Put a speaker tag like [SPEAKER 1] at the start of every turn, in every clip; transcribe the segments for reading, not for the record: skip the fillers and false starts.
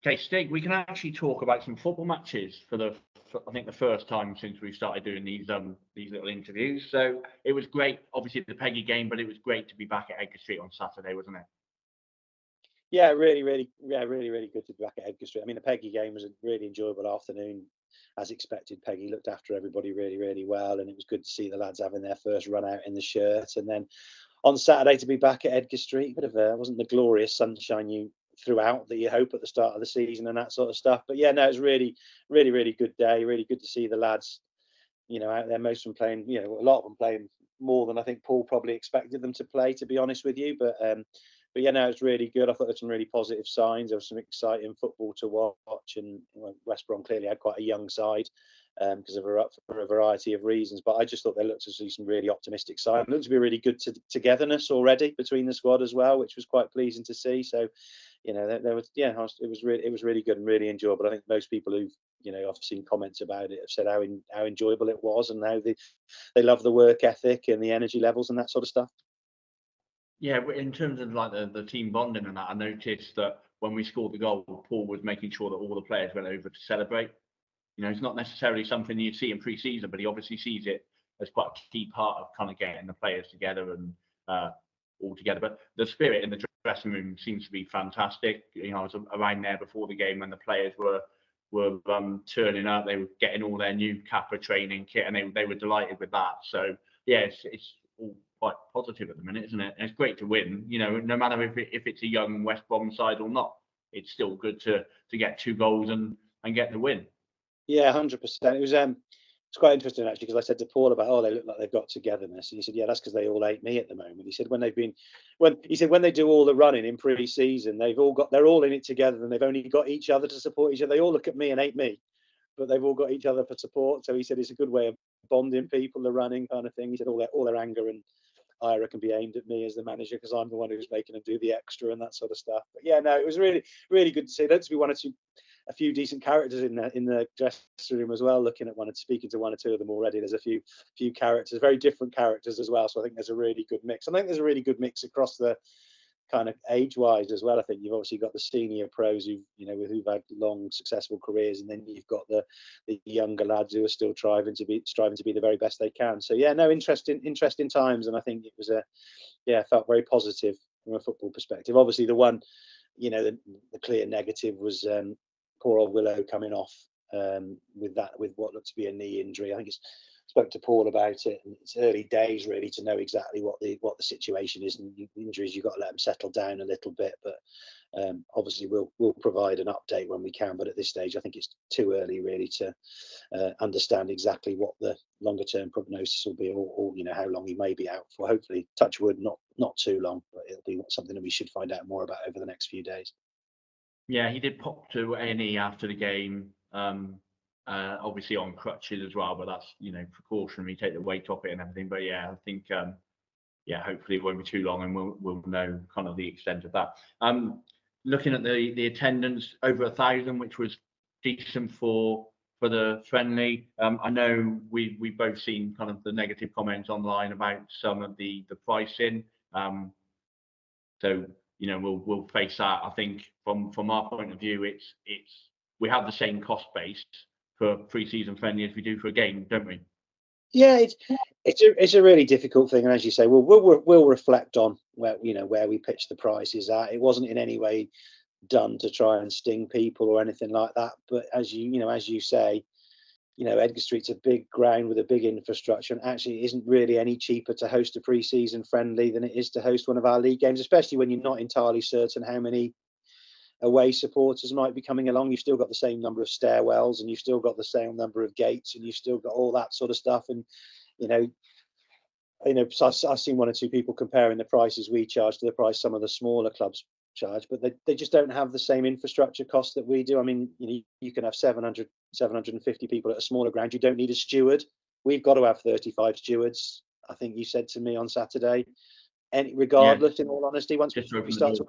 [SPEAKER 1] Okay, Stig, we can actually talk about some football matches I think the first time since we started doing these little interviews. So it was great, obviously the Peggy game, but it was great to be back at Edgar Street on Saturday, wasn't it?
[SPEAKER 2] Yeah, really good to be back at Edgar Street. I mean, the Peggy game was a really enjoyable afternoon. As expected, Peggy looked after everybody really well, and it was good to see the lads having their first run out in the shirt. And then on Saturday to be back at Edgar Street, wasn't the glorious sunshine you throughout that you hope at the start of the season and that sort of stuff. But yeah, no, it was really good day. Really good to see the lads, out there. Most of them playing, a lot of them playing more than I think Paul probably expected them to play, to be honest with you. But yeah, no, it's really good. I thought there were some really positive signs. There was some exciting football to watch, and West Brom clearly had quite a young side because for a variety of reasons. But I just thought they looked to see some really optimistic signs. It looked to be really good togetherness already between the squad as well, which was quite pleasing to see. So, there was it was really good and really enjoyable. I think most people who've I've seen comments about it have said how enjoyable it was and how they love the work ethic and the energy levels and that sort of stuff.
[SPEAKER 1] Yeah, in terms of like the team bonding and that, I noticed that when we scored the goal, Paul was making sure that all the players went over to celebrate. It's not necessarily something you see in pre-season, but he obviously sees it as quite a key part of kind of getting the players together and all together. But the spirit in the dressing room seems to be fantastic. I was around there before the game when the players were turning up. They were getting all their new Kappa training kit, and they were delighted with that. So yeah, it's all quite positive at the minute, isn't it? And it's great to win. No matter if it's a young West Brom side or not, it's still good to get 2 goals and get the win.
[SPEAKER 2] Yeah, 100%. It's quite interesting actually, because I said to Paul about, they look like they've got togetherness, and he said, yeah, that's because they all hate me at the moment. He said when they do all the running in pre-season, they're all in it together, and they've only got each other to support each other. They all look at me and hate me, but they've all got each other for support. So he said it's a good way of bonding people, the running kind of thing. He said all their anger and ire can be aimed at me as the manager because I'm the one who's making them do the extra and that sort of stuff. But yeah, no, it was really good to see. There's to be a few decent characters in the dressing room as well. Looking at speaking to one or two of them already. There's a few characters, very different characters as well. So I think there's a really good mix. I think there's a really good mix across the kind of age-wise as well. I think you've obviously got the senior pros who've had long successful careers, and then you've got the younger lads who are still striving to be the very best they can. So yeah, no, interesting times, and I think it was felt very positive from a football perspective. Obviously, the one, the clear negative was poor old Willow coming off with what looked to be a knee injury. I think spoke to Paul about it, and it's early days really to know exactly what the situation is, and injuries, you've got to let them settle down a little bit. But obviously we'll provide an update when we can, but at this stage I think it's too early really to understand exactly what the longer term prognosis will be, or how long he may be out for. Hopefully, touch wood, not too long, but it'll be something that we should find out more about over the next few days.
[SPEAKER 1] Yeah, he did pop to A&E after the game, obviously on crutches as well, but that's precautionary, take the weight off it and everything. But yeah, I think hopefully it won't be too long, and we'll know kind of the extent of that. Looking at the attendance, over 1,000, which was decent for the friendly. I know we both seen kind of the negative comments online about some of the pricing. So we'll face that. I think from our point of view, we have the same cost base for pre-season friendly as we do for a game, don't we?
[SPEAKER 2] Yeah, it's a really difficult thing, and as you say, we'll reflect on where we pitch the prices at. It wasn't in any way done to try and sting people or anything like that. But as you say, Edgar Street's a big ground with a big infrastructure, and actually it isn't really any cheaper to host a pre-season friendly than it is to host one of our league games, especially when you're not entirely certain how many away supporters might be coming along. You've still got the same number of stairwells, and you've still got the same number of gates, and you've still got all that sort of stuff. And so I've seen one or two people comparing the prices we charge to the price some of the smaller clubs charge, but they just don't have the same infrastructure costs that we do. I mean, you can have 750 people at a smaller ground. You don't need a steward. We've got to have 35 stewards, I think you said to me on Saturday. And regardless, in all honesty, once we start to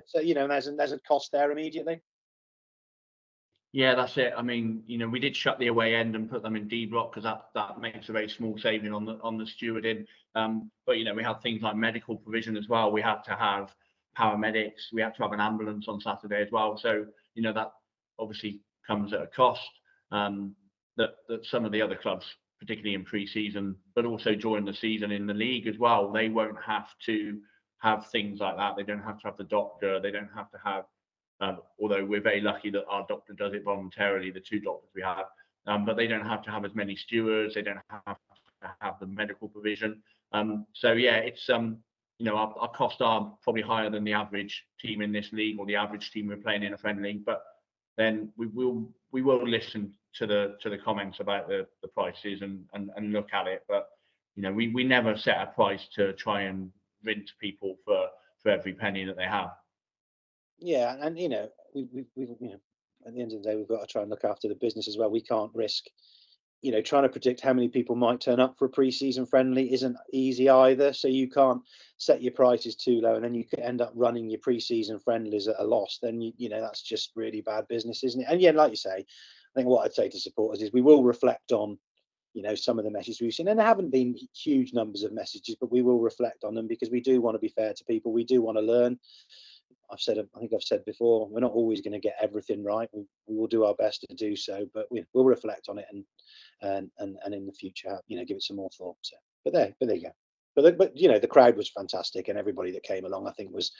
[SPEAKER 2] so there's a cost there immediately.
[SPEAKER 1] Yeah, that's it. I mean, we did shut the away end and put them in D block because that makes a very small saving on the stewarding. But we had things like medical provision as well. We had to have paramedics. We had to have an ambulance on Saturday as well. So, you know, that obviously comes at a cost. That some of the other clubs, particularly in pre-season, but also during the season in the league as well, they won't have to have things like that. They don't have to have the doctor. They don't have to have, although we're very lucky that our doctor does it voluntarily, the 2 doctors we have, but they don't have to have as many stewards. They don't have to have the medical provision. So yeah, it's you know, our costs are probably higher than the average team in this league or the average team we're playing in a friendly, but then we will listen to the comments about the prices and look at it. But you know, we never set a price to try and rinse people for every penny that they have.
[SPEAKER 2] Yeah, and you know, we you know, at the end of the day, we've got to try and look after the business as well. We can't risk, you know, trying to predict how many people might turn up for a pre-season friendly isn't easy either. So you can't set your prices too low, and then you could end up running your pre-season friendlies at a loss. Then you know, that's just really bad business, isn't it? And yeah, like you say, I think what I'd say to supporters is we will reflect on, you know, some of the messages we've seen, and there haven't been huge numbers of messages, but we will reflect on them because we do want to be fair to people. We do want to learn. I think I've said before, we're not always going to get everything right. We will do our best to do so, but we'll reflect on it and in the future, you know, give it some more thought. So, but there you go. But you know, the crowd was fantastic, and everybody that came along, I think, was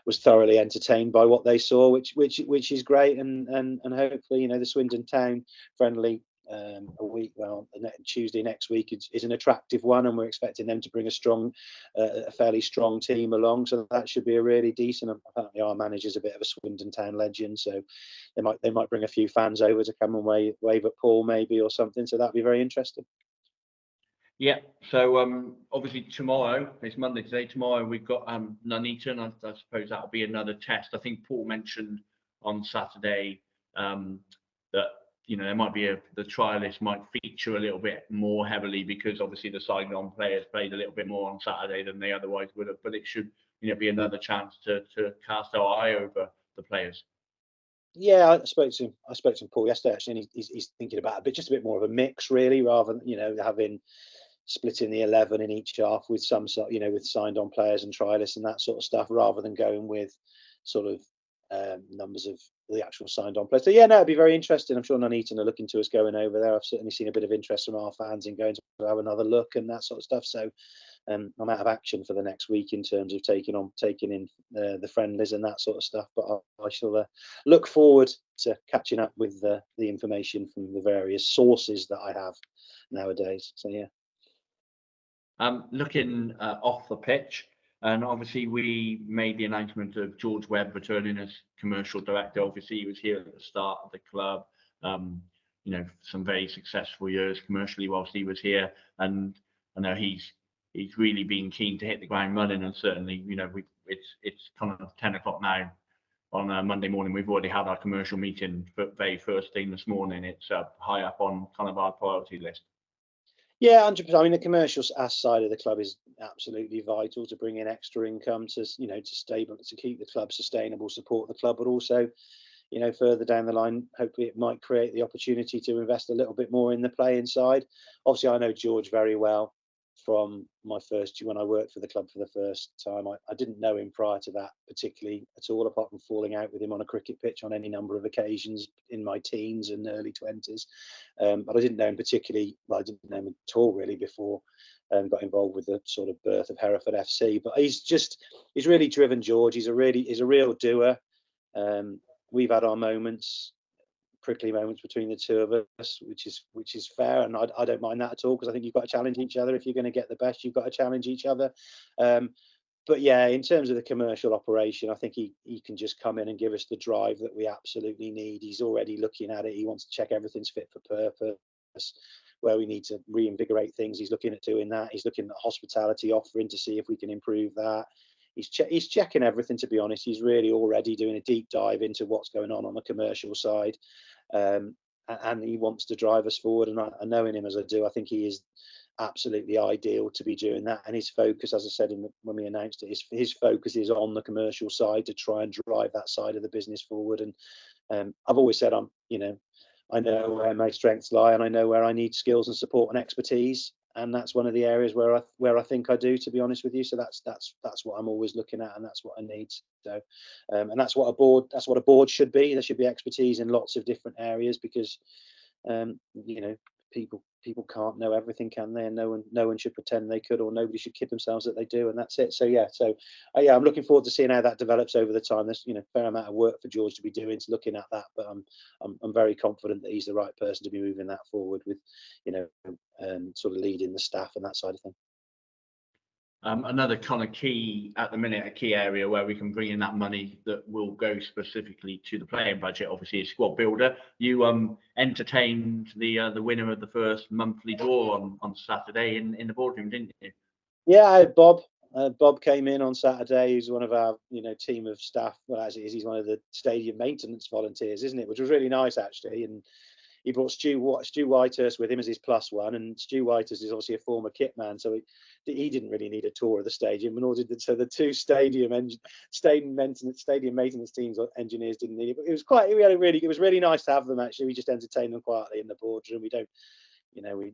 [SPEAKER 2] thoroughly entertained by what they saw, which is great. And hopefully, you know, the Swindon Town friendly Tuesday next week is an attractive one, and we're expecting them to bring a fairly strong team along. So that should be a really decent. Apparently, our manager's a bit of a Swindon Town legend, so they might bring a few fans over to come and wave at Paul maybe or something. So that'd be very interesting.
[SPEAKER 1] Yeah, so obviously tomorrow, it's Monday today, tomorrow we've got Nuneaton. I suppose that'll be another test. I think Paul mentioned on Saturday that, you know, there might be the trialists might feature a little bit more heavily because obviously the signed on players played a little bit more on Saturday than they otherwise would have, but it should, you know, be another chance to cast our eye over the players.
[SPEAKER 2] Yeah, I spoke to Paul yesterday actually, and he's thinking about just a bit more of a mix really, rather than, you know, having splitting the 11 in each half with some sort, you know, with signed on players and trialists and that sort of stuff, rather than going with sort of numbers of the actual signed on players. So yeah, no, it'd be very interesting. I'm sure Nuneaton are looking to us going over there. I've certainly seen a bit of interest from our fans in going to have another look and that sort of stuff. So I'm out of action for the next week in terms of taking in the friendlies and that sort of stuff. But I shall look forward to catching up with the information from the various sources that I have nowadays. So yeah.
[SPEAKER 1] Looking off the pitch, and obviously we made the announcement of George Webb returning as commercial director. Obviously he was here at the start of the club, you know, some very successful years commercially whilst he was here, and I know he's really been keen to hit the ground running, and certainly, you know, it's kind of 10 o'clock now on a Monday morning. We've already had our commercial meeting for very first thing this morning. It's high up on kind of our priority list.
[SPEAKER 2] Yeah, 100%. I mean, the commercial side of the club is absolutely vital to bring in extra income to, you know, to keep the club sustainable, support the club, but also, you know, further down the line, hopefully it might create the opportunity to invest a little bit more in the playing side. Obviously, I know George very well from when I worked for the club for the first time. I didn't know him prior to that particularly at all, apart from falling out with him on a cricket pitch on any number of occasions in my teens and early 20s. But I didn't know him particularly. Well, I didn't know him at all really before got involved with the sort of birth of Hereford FC. But he's really driven, George. He's a real doer. We've had our moments, prickly moments between the two of us, which is fair, and I don't mind that at all, because I think you've got to challenge each other. If you're going to get the best, you've got to challenge each other. But yeah, in terms of the commercial operation, I think he can just come in and give us the drive that we absolutely need. He's already looking at it. He wants to check everything's fit for purpose. Where we need to reinvigorate things, he's looking at doing that. He's looking at hospitality offering to see if we can improve that. He's checking everything, to be honest. He's really already doing a deep dive into what's going on the commercial side. And he wants to drive us forward. And knowing him as I do, I think he is absolutely ideal to be doing that. And his focus, as I said when we announced it, his focus is on the commercial side to try and drive that side of the business forward. And I've always said I know where my strengths lie, and I know where I need skills and support and expertise. and that's one of the areas where I think I do, to be honest with you. So that's what I'm always looking at, and that's what I need. So, and that's what a board should be. There should be expertise in lots of different areas, because you know, people can't know everything, can they? And no one should pretend they could, or nobody should kid themselves that they do, and that's it. So yeah, I'm looking forward to seeing how that develops over the time. There's, a fair amount of work for George to be doing, to looking at that, but I'm very confident that he's the right person to be moving that forward with, sort of leading the staff and that side of things.
[SPEAKER 1] Another kind of key at the minute, a key area where we can bring in that money that will go specifically to the playing budget, obviously, is squad builder. You entertained the winner of the first monthly draw on Saturday in the boardroom, didn't you?
[SPEAKER 2] Yeah, I had Bob. Bob came in on Saturday. He's one of our team of staff. Well, as it is, he's one of the stadium maintenance volunteers, isn't it? Which was really nice, actually. And he brought Stu Whitehurst with him as his +1, and Stu Whitehurst is obviously a former kit man, so he didn't really need a tour of the stadium, nor did the two stadium maintenance teams or engineers didn't need it. But it was really nice to have them. Actually, we just entertained them quietly in the boardroom. We don't, we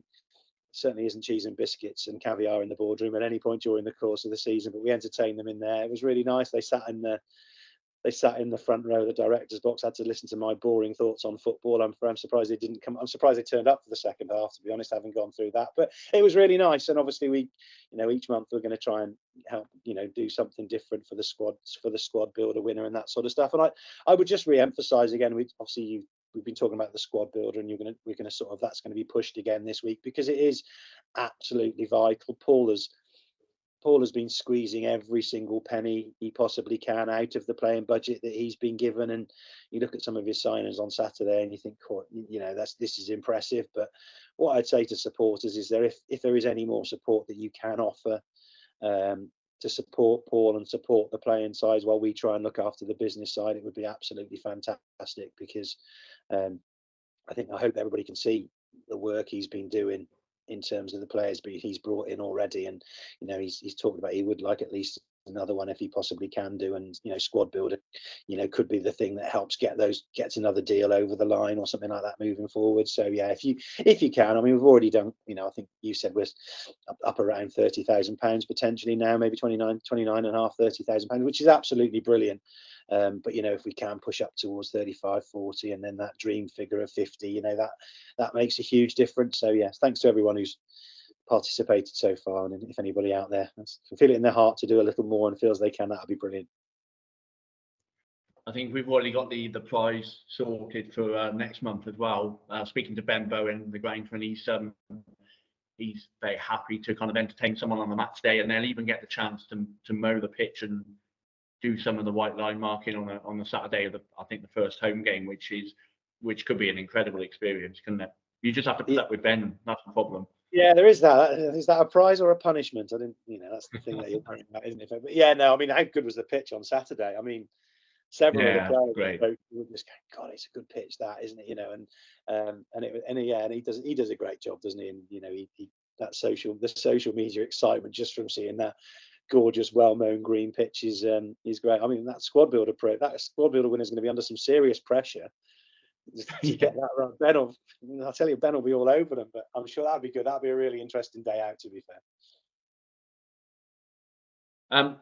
[SPEAKER 2] certainly isn't cheese and biscuits and caviar in the boardroom at any point during the course of the season, but we entertained them in there. It was really nice. They sat in the front row of the director's box, had to listen to my boring thoughts on football. I'm surprised they didn't come. I'm surprised they turned up for the second half, to be honest, having gone through that. But it was really nice. And obviously we, each month we're going to try and help, do something different for the squad builder winner and that sort of stuff. And I would just re-emphasize again, we've been talking about the squad builder, and we're going to sort of, that's going to be pushed again this week, because it is absolutely vital. Paul has been squeezing every single penny he possibly can out of the playing budget that he's been given. And you look at some of his signings on Saturday and you think, this is impressive. But what I'd say to supporters is, if there is any more support that you can offer to support Paul and support the playing side while we try and look after the business side, it would be absolutely fantastic, because I hope everybody can see the work he's been doing in terms of the players he's brought in already. And he's talked about he would like at least another one if he possibly can do, and squad builder could be the thing that helps gets another deal over the line or something like that moving forward. So yeah, if you can, I mean, we've already done, I think you said we're up around £30,000 potentially now, maybe 29 and a half, £30,000, which is absolutely brilliant. But if we can push up towards 35, 40, and then that dream figure of 50, that makes a huge difference. So yes, thanks to everyone who's participated so far, and if anybody out there can feel it in their heart to do a little more and feels they can, that'd be brilliant.
[SPEAKER 1] I think we've already got the prize sorted for next month as well. Speaking to Ben Bowen, the groundsman, he's very happy to kind of entertain someone on the match day, and they'll even get the chance to mow the pitch and do some of the white line marking on the Saturday of the first home game, which could be an incredible experience, couldn't it? You just have to put up with Ben. That's the problem.
[SPEAKER 2] Yeah, there is that. Is that a prize or a punishment? I didn't, that's the thing that you're worrying about, isn't it? But yeah, no, I mean, how good was the pitch on Saturday? I mean, several of the players were just going, God, it's a good pitch, that, isn't it? And he does a great job, doesn't he? And the social media excitement just from seeing that gorgeous, well-known green pitch is great. I mean, that squad builder winner is going to be under some serious pressure to get that right. I'll tell you, Ben will be all over them, but I'm sure that'd be good. That'd be a really interesting day out, to be
[SPEAKER 1] fair.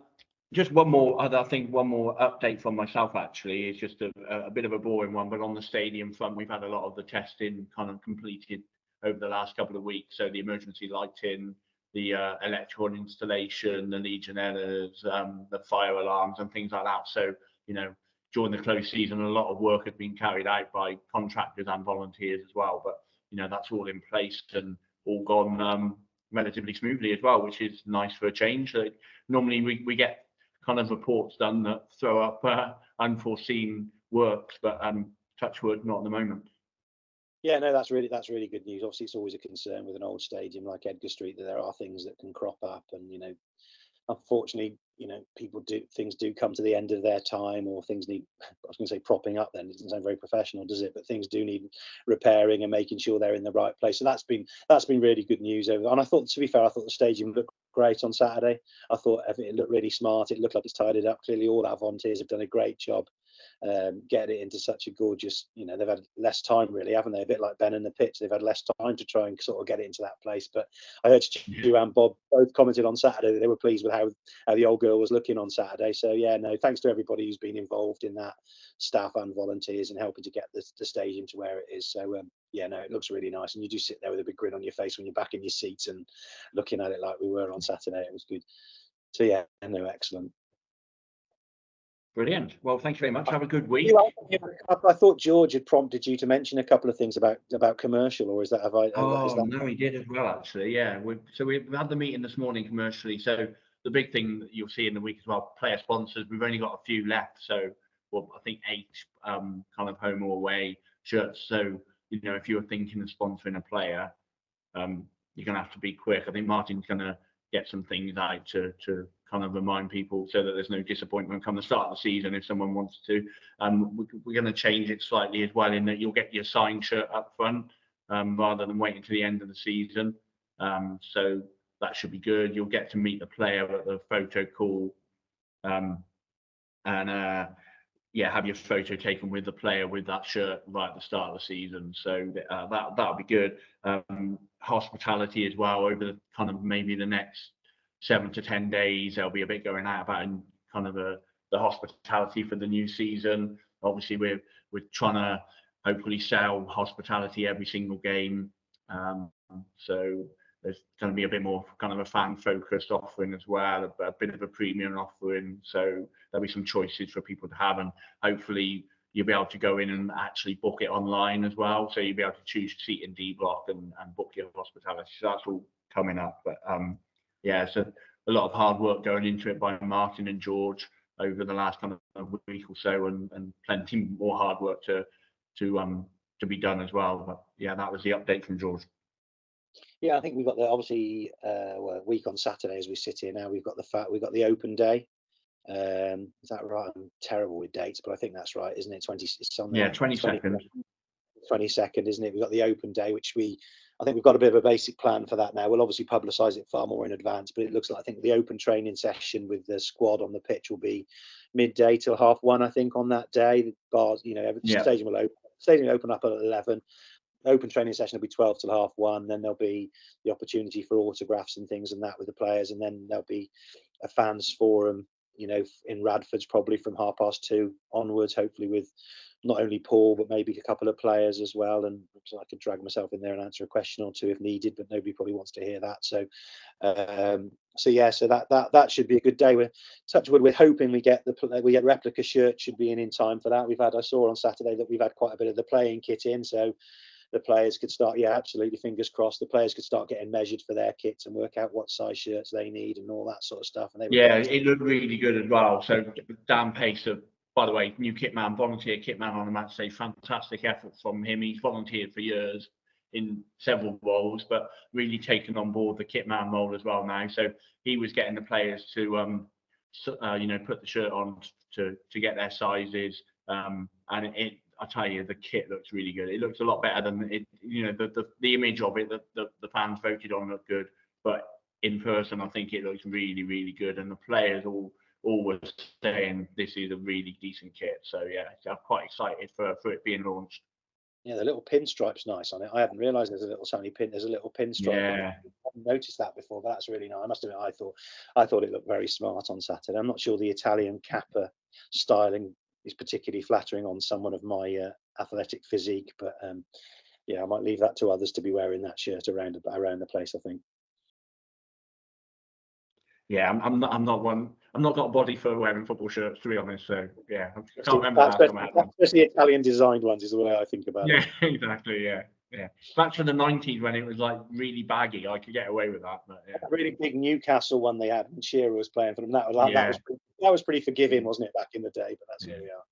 [SPEAKER 1] Just one more update from myself, actually. It's just a bit of a boring one, but on the stadium front, we've had a lot of the testing kind of completed over the last couple of weeks. So the emergency lighting, the electrical installation, the Legionnaires, the fire alarms and things like that. So, during the close season, a lot of work has been carried out by contractors and volunteers as well. But, that's all in place and all gone relatively smoothly as well, which is nice for a change. Normally we get kind of reports done that throw up unforeseen works, but touch wood, not at the moment.
[SPEAKER 2] Yeah, no, that's really good news. Obviously, it's always a concern with an old stadium like Edgar Street that there are things that can crop up, and unfortunately, things do come to the end of their time, or things need, I was going to say propping up, then it doesn't sound very professional, does it? But things do need repairing and making sure they're in the right place. So that's been really good news over. And I thought, to be fair, I thought the stadium looked great on Saturday. I thought it looked really smart. It looked like it's tidied up. Clearly, all our volunteers have done a great job get it into such a gorgeous, they've had less time really, haven't they? A bit like Ben and the pitch, they've had less time to try and sort of get it into that place. But I heard Stu and Bob both commented on Saturday that they were pleased with how the old girl was looking on Saturday. So yeah, no, thanks to everybody who's been involved in that, staff and volunteers, and helping to get the stage into where it is. So yeah, no, it looks really nice, and you do sit there with a big grin on your face when you're back in your seats and looking at it like we were on Saturday. It was good. So yeah, no, excellent.
[SPEAKER 1] Brilliant. Well, thank you very much. Have a good week.
[SPEAKER 2] I thought George had prompted you to mention a couple of things about commercial, or is that have I?
[SPEAKER 1] Oh, no, he did as well, actually. Yeah. We've had the meeting this morning commercially. So the big thing that you'll see in the week as well, player sponsors. We've only got a few left. So, well, I think 8 kind of home or away shirts. So, if you're thinking of sponsoring a player, you're going to have to be quick. I think Martin's going to get some things out to kind of remind people so that there's no disappointment come the start of the season if someone wants to. We're going to change it slightly as well, in that you'll get your signed shirt up front rather than waiting to the end of the season. So that should be good. You'll get to meet the player at the photo call, and have your photo taken with the player with that shirt right at the start of the season. So that'll be good. Hospitality as well over the kind of maybe the next 7 to 10 days. There'll be a bit going out about kind of the hospitality for the new season. Obviously, we're trying to hopefully sell hospitality every single game. So there's going to be a bit more kind of a fan-focused offering as well, a bit of a premium offering. So there'll be some choices for people to have, and hopefully you'll be able to go in and actually book it online as well. So you'll be able to choose seat in D block and book your hospitality. So that's all coming up. But so a lot of hard work going into it by Martin and George over the last kind of week or so, and plenty more hard work to be done as well. But yeah, that was the update from George.
[SPEAKER 2] Yeah, I think we've got obviously week on Saturday as we sit here now. We've got the open day. Is that right? I'm terrible with dates, but I think that's right, isn't it?
[SPEAKER 1] 22nd.
[SPEAKER 2] 22nd, isn't it? We've got the open day, which I think we've got a bit of a basic plan for that now. We'll obviously publicise it far more in advance, but it looks like I think the open training session with the squad on the pitch will be midday till 1:30, I think, on that day. The bars, the stadium will open. Stadium will open up at 11. Open training session will be 12 till 1:30. Then there'll be the opportunity for autographs and things and that with the players, and then there'll be a fans forum, in Radford's probably from 2:30 onwards, hopefully with not only Paul but maybe a couple of players as well, and so I could drag myself in there and answer a question or two if needed, but nobody probably wants to hear that. So so that should be a good day. We're touch wood, we're hoping we get replica shirts should be in time for that. I saw on Saturday that we've had quite a bit of the playing kit in, so the players could start, absolutely, fingers crossed, the players could start getting measured for their kits and work out what size shirts they need and all that sort of stuff. And
[SPEAKER 1] it looked really good as well. So Dan Pace, by the way, new kitman, volunteer kitman on the Matchday, fantastic effort from him. He's volunteered for years in several roles, but really taken on board the kitman role as well now. So he was getting the players to put the shirt on to get their sizes, and I tell you, the kit looks really good. It looks a lot better than it. The image of it that the fans voted on looked good, but in person, I think it looks really, really good. And the players all were saying this is a really decent kit. So yeah, I'm quite excited for it being launched.
[SPEAKER 2] Yeah, the little pinstripe's nice on it. I hadn't realised there's a little pinstripe.
[SPEAKER 1] Yeah.
[SPEAKER 2] I hadn't noticed that before, but that's really nice. I must admit, I thought it looked very smart on Saturday. I'm not sure the Italian Kappa styling is particularly flattering on someone of my athletic physique, but I might leave that to others to be wearing that shirt around the place, I think.
[SPEAKER 1] Yeah, I'm not one. I've not got a body for wearing football shirts, to be honest. So yeah, I can't remember the last time I had one.
[SPEAKER 2] Especially Italian designed ones is the way I think about it.
[SPEAKER 1] Yeah, exactly. Yeah. Back to the 90s when it was like really baggy, I could get away with that. But yeah.
[SPEAKER 2] That really big Newcastle one they had when Shearer was playing for them. That was pretty forgiving, wasn't it, back in the day? But that's where we are.